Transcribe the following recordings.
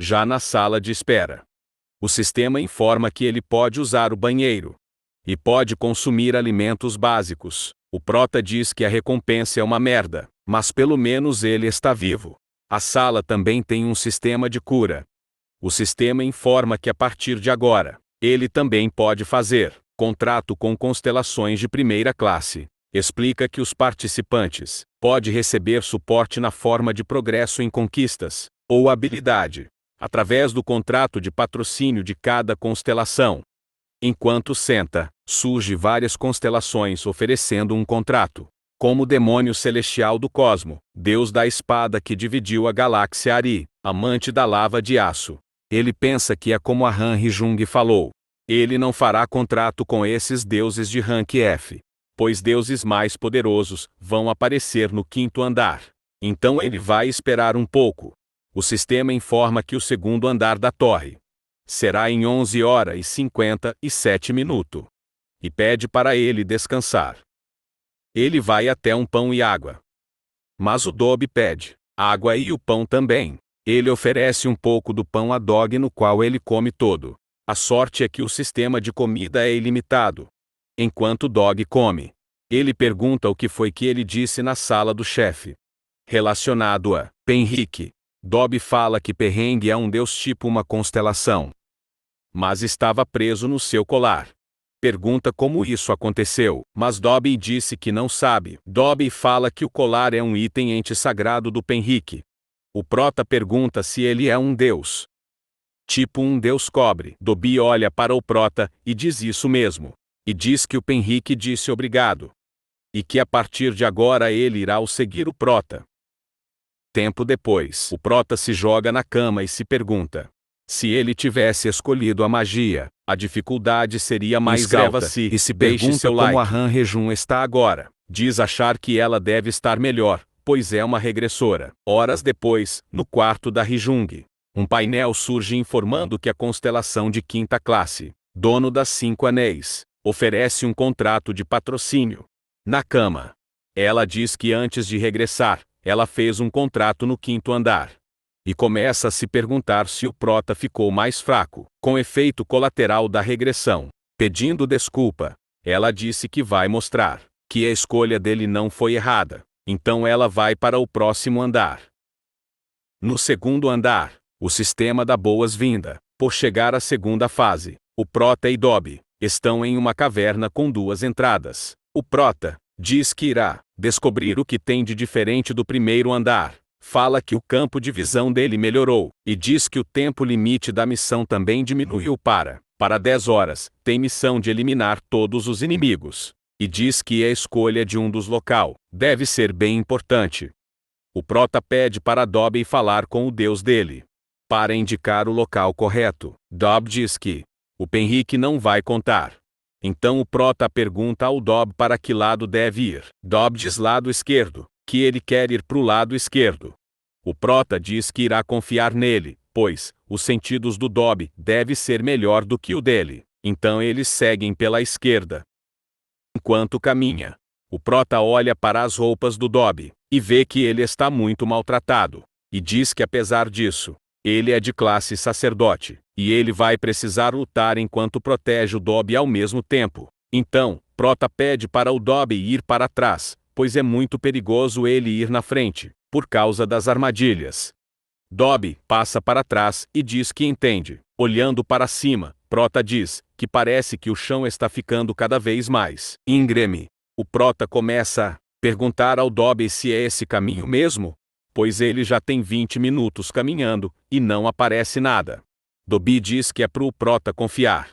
já na sala de espera. O sistema informa que ele pode usar o banheiro e pode consumir alimentos básicos. O prota diz que a recompensa é uma merda, mas pelo menos ele está vivo. A sala também tem um sistema de cura. O sistema informa que a partir de agora, ele também pode fazer contrato com constelações de primeira classe. Explica que os participantes podem receber suporte na forma de progresso em conquistas ou habilidade, através do contrato de patrocínio de cada constelação. Enquanto senta, surge várias constelações oferecendo um contrato. Como o demônio celestial do cosmo, deus da espada que dividiu a galáxia Ari, amante da lava de aço. Ele pensa que é como a Han Hee-jung falou. Ele não fará contrato com esses deuses de rank F, pois deuses mais poderosos vão aparecer no 5º andar. Então ele vai esperar um pouco. O sistema informa que o 2º andar da torre será em 11h57 e pede para ele descansar. Ele vai até um pão e água. Mas o Dobby pede água e o pão também. Ele oferece um pouco do pão a Dog, no qual ele come todo. A sorte é que o sistema de comida é ilimitado. Enquanto Dog come, ele pergunta o que foi que ele disse na sala do chefe. Relacionado a Penrique, Dobby fala que Perrengue é um deus tipo uma constelação, mas estava preso no seu colar. Pergunta como isso aconteceu, mas Dobby disse que não sabe. Dobby fala que o colar é um item ente sagrado do Penrique. O prota pergunta se ele é um deus. Tipo um deus cobre. Dobby olha para o prota e diz isso mesmo. E diz que o Penrique disse obrigado. E que a partir de agora ele irá seguir o prota. Tempo depois, o prota se joga na cama e se pergunta: se ele tivesse escolhido a magia, a dificuldade seria mais alta. E se pergunta como a Han Hee-jung está agora. Diz achar que ela deve estar melhor, pois é uma regressora. Horas depois, no quarto da Hee-jung, um painel surge informando que a constelação de 5ª classe, dono das 5 anéis, oferece um contrato de patrocínio. Na cama, ela diz que antes de regressar, ela fez um contrato no 5º andar. E começa a se perguntar se o prota ficou mais fraco, com efeito colateral da regressão. Pedindo desculpa, ela disse que vai mostrar que a escolha dele não foi errada. Então ela vai para o próximo andar. No 2º andar, o sistema dá boas-vindas. Por chegar à 2ª fase, o prota e Dobby estão em uma caverna com 2 entradas. O prota diz que irá descobrir o que tem de diferente do 1º andar. Fala que o campo de visão dele melhorou, e diz que o tempo limite da missão também diminuiu para 10 horas. Tem missão de eliminar todos os inimigos. E diz que a escolha de um dos local deve ser bem importante. O prota pede para Dobby falar com o deus dele, para indicar o local correto. Dobby diz que o Penrique não vai contar. Então o prota pergunta ao Dobby para que lado deve ir. Dobby diz lado esquerdo, que ele quer ir para o lado esquerdo. O prota diz que irá confiar nele, pois os sentidos do Dobby devem ser melhor do que o dele. Então eles seguem pela esquerda. Enquanto caminha, o prota olha para as roupas do Dobby e vê que ele está muito maltratado. E diz que apesar disso, ele é de classe sacerdote, e ele vai precisar lutar enquanto protege o Dobby ao mesmo tempo. Então, prota pede para o Dobby ir para trás, pois é muito perigoso ele ir na frente, por causa das armadilhas. Dobby passa para trás e diz que entende. Olhando para cima, prota diz que parece que o chão está ficando cada vez mais íngreme. O prota começa a perguntar ao Dobby se é esse caminho mesmo, pois ele já tem 20 minutos caminhando e não aparece nada. Dobby diz que é para o prota confiar.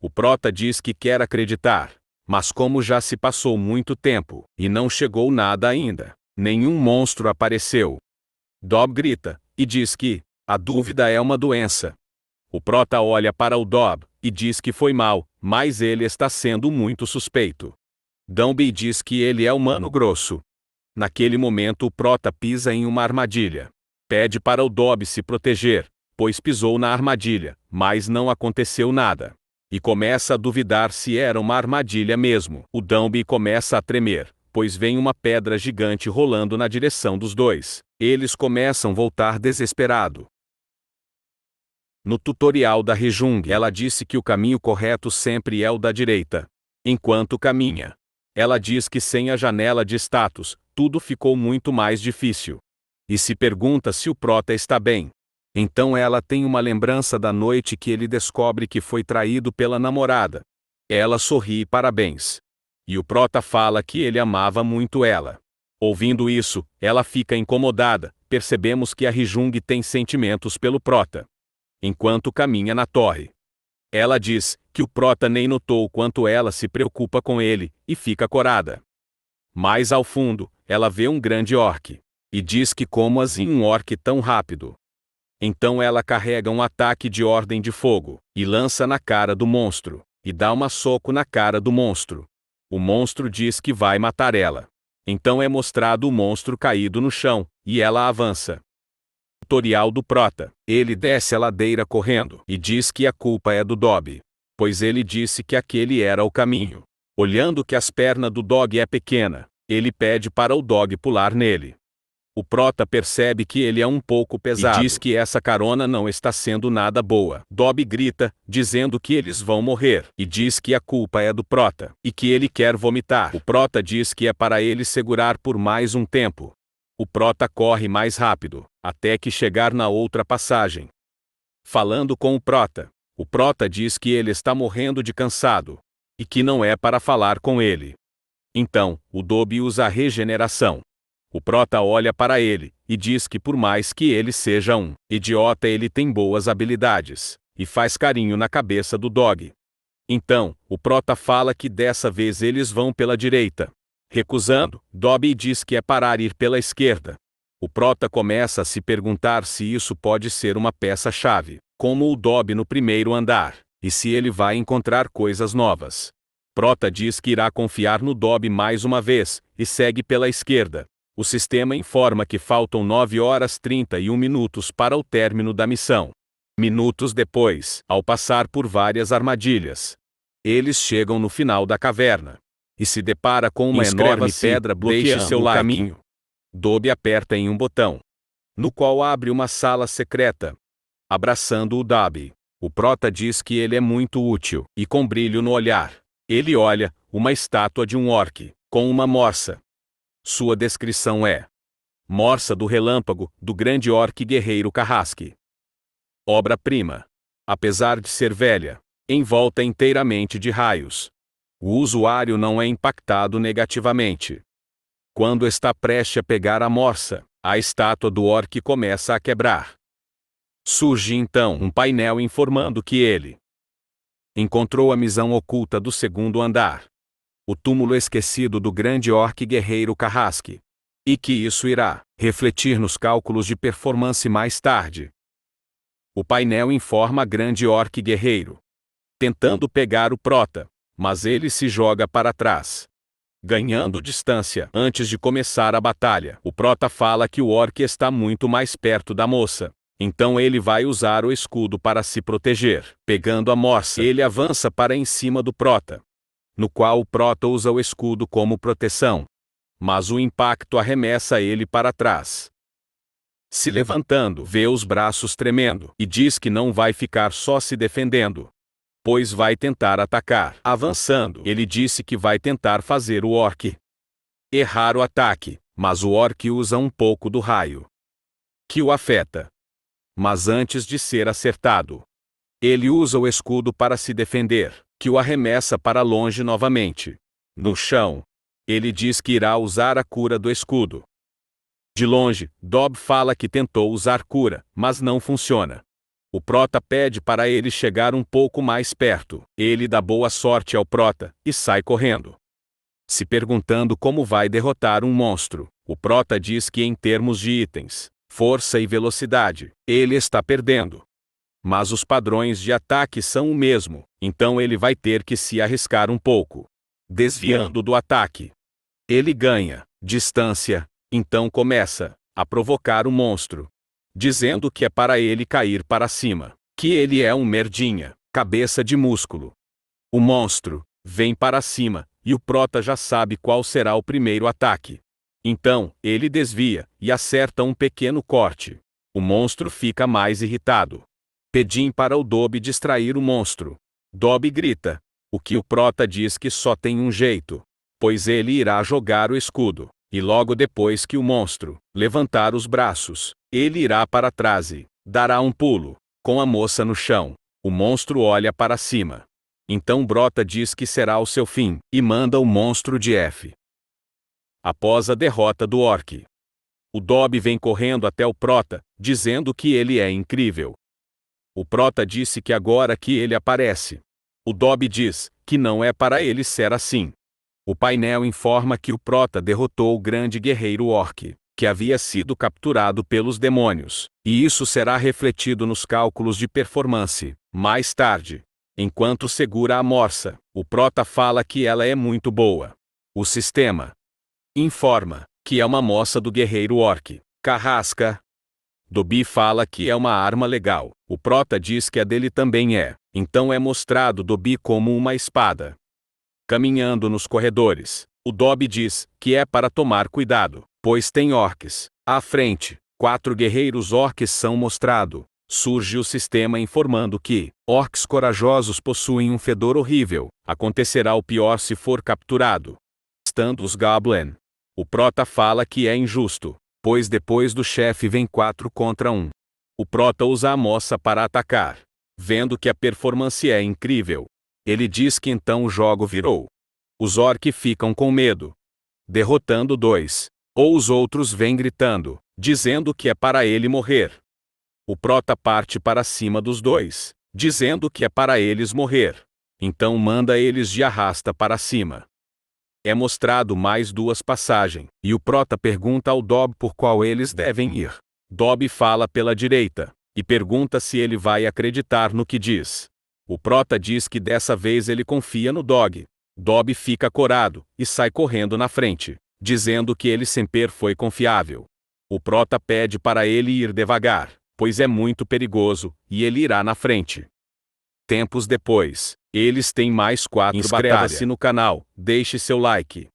O prota diz que quer acreditar, mas como já se passou muito tempo e não chegou nada ainda, nenhum monstro apareceu. Dobby grita e diz que a dúvida é uma doença. O prota olha para o Dobby e diz que foi mal, mas ele está sendo muito suspeito. Dobby diz que ele é humano grosso. Naquele momento o prota pisa em uma armadilha. Pede para o Dobby se proteger, pois pisou na armadilha, mas não aconteceu nada. E começa a duvidar se era uma armadilha mesmo. O Dobby começa a tremer, pois vem uma pedra gigante rolando na direção dos dois. Eles começam a voltar desesperado. No tutorial da Hejung, ela disse que o caminho correto sempre é o da direita. Enquanto caminha, ela diz que sem a janela de status, tudo ficou muito mais difícil. E se pergunta se o prota está bem. Então ela tem uma lembrança da noite que ele descobre que foi traído pela namorada. Ela sorri e parabéns. E o prota fala que ele amava muito ela. Ouvindo isso, ela fica incomodada. Percebemos que a Hejung tem sentimentos pelo prota. Enquanto caminha na torre, ela diz que o prota nem notou o quanto ela se preocupa com ele, e fica corada. Mais ao fundo, ela vê um grande orc. E diz que como assim um orc tão rápido. Então ela carrega um ataque de ordem de fogo, e lança na cara do monstro, e dá um soco na cara do monstro. O monstro diz que vai matar ela. Então é mostrado o monstro caído no chão, e ela avança. Tutorial do prota. Ele desce a ladeira correndo, e diz que a culpa é do Dobby. Pois ele disse que aquele era o caminho. Olhando que as pernas do dog é pequena, ele pede para o dog pular nele. O prota percebe que ele é um pouco pesado e diz que essa carona não está sendo nada boa. Dobby grita, dizendo que eles vão morrer, e diz que a culpa é do prota, e que ele quer vomitar. O prota diz que é para ele segurar por mais um tempo. O prota corre mais rápido, até que chegar na outra passagem. Falando com o prota diz que ele está morrendo de cansado, e que não é para falar com ele. Então, o Dobby usa a regeneração. O prota olha para ele, e diz que por mais que ele seja um idiota ele tem boas habilidades, e faz carinho na cabeça do dog. Então, o prota fala que dessa vez eles vão pela direita. Recusando, Dobby diz que é para ir pela esquerda. O prota começa a se perguntar se isso pode ser uma peça-chave, como o Dobby no primeiro andar, e se ele vai encontrar coisas novas. Prota diz que irá confiar no Dobby mais uma vez, e segue pela esquerda. O sistema informa que faltam 9 horas 31 minutos para o término da missão. Minutos depois, ao passar por várias armadilhas, eles chegam no final da caverna e se depara com uma enorme pedra bloqueando seu caminho. Dobby aperta em um botão, no qual abre uma sala secreta. Abraçando o Dobby, o prota diz que ele é muito útil, e com brilho no olhar, ele olha uma estátua de um orc, com uma morsa. Sua descrição é: Morsa do Relâmpago, do grande orc guerreiro Carrasque. Obra-prima. Apesar de ser velha, envolta inteiramente de raios, o usuário não é impactado negativamente. Quando está prestes a pegar a morsa, a estátua do orc começa a quebrar. Surge então um painel informando que ele encontrou a missão oculta do segundo andar, o túmulo esquecido do grande orc guerreiro Carrasque, e que isso irá refletir nos cálculos de performance mais tarde. O painel informa grande orc guerreiro, tentando pegar o prota, mas ele se joga para trás, ganhando distância antes de começar a batalha. O prota fala que o orc está muito mais perto da moça, então ele vai usar o escudo para se proteger. Pegando a morsa, ele avança para em cima do prota, no qual o prota usa o escudo como proteção, mas o impacto arremessa ele para trás. Se levantando, vê os braços tremendo e diz que não vai ficar só se defendendo, pois vai tentar atacar. Avançando, ele disse que vai tentar fazer o orc errar o ataque, mas o orc usa um pouco do raio que o afeta. Mas antes de ser acertado, ele usa o escudo para se defender, que o arremessa para longe novamente. No chão, ele diz que irá usar a cura do escudo. De longe, Dobby fala que tentou usar cura, mas não funciona. O prota pede para ele chegar um pouco mais perto. Ele dá boa sorte ao prota, e sai correndo, se perguntando como vai derrotar um monstro. O prota diz que em termos de itens, força e velocidade, ele está perdendo. Mas os padrões de ataque são o mesmo, então ele vai ter que se arriscar um pouco, desviando do ataque. Ele ganha distância, então começa a provocar o monstro, dizendo que é para ele cair para cima, que ele é um merdinha, cabeça de músculo. O monstro vem para cima, e o prota já sabe qual será o primeiro ataque. Então, ele desvia, e acerta um pequeno corte. O monstro fica mais irritado, Pedim para o Dobby distrair o monstro. Dobby grita. O que o Prota diz que só tem um jeito. Pois ele irá jogar o escudo. E logo depois que o monstro levantar os braços, ele irá para trás e dará um pulo. Com a moça no chão, o monstro olha para cima. Então Brota diz que será o seu fim, e manda o monstro de F. Após a derrota do orc, o Dobby vem correndo até o Prota, dizendo que ele é incrível. O Prota disse que agora que ele aparece, o Dobby diz que não é para ele ser assim. O painel informa que o Prota derrotou o grande guerreiro orc, que havia sido capturado pelos demônios, e isso será refletido nos cálculos de performance, mais tarde. Enquanto segura a morsa, o Prota fala que ela é muito boa. O sistema informa que é uma moça do guerreiro orc, Carrasca. Dobby fala que é uma arma legal. O Prota diz que a dele também é. Então é mostrado Dobby como uma espada. Caminhando nos corredores, o Dobby diz que é para tomar cuidado, pois tem orcs. À frente, 4 guerreiros orcs são mostrados. Surge o sistema informando que orcs corajosos possuem um fedor horrível. Acontecerá o pior se for capturado. Estando os Goblin. O Prota fala que é injusto, pois depois do chefe vem 4 contra 1. O Prota usa a moça para atacar. Vendo que a performance é incrível, ele diz que então o jogo virou. Os orcs ficam com medo, derrotando 2. Ou os outros vêm gritando, dizendo que é para ele morrer. O Prota parte para cima dos 2, dizendo que é para eles morrer. Então manda eles de arrasta para cima. É mostrado mais 2 passagens, e o Prota pergunta ao Dobby por qual eles devem ir. Dobby fala pela direita, e pergunta se ele vai acreditar no que diz. O Prota diz que dessa vez ele confia no Dog. Dobby fica corado, e sai correndo na frente, dizendo que ele sempre foi confiável. O Prota pede para ele ir devagar, pois é muito perigoso, e ele irá na frente. Tempos depois, eles têm mais 4 batalhas. Inscreva-se no canal, deixe seu like.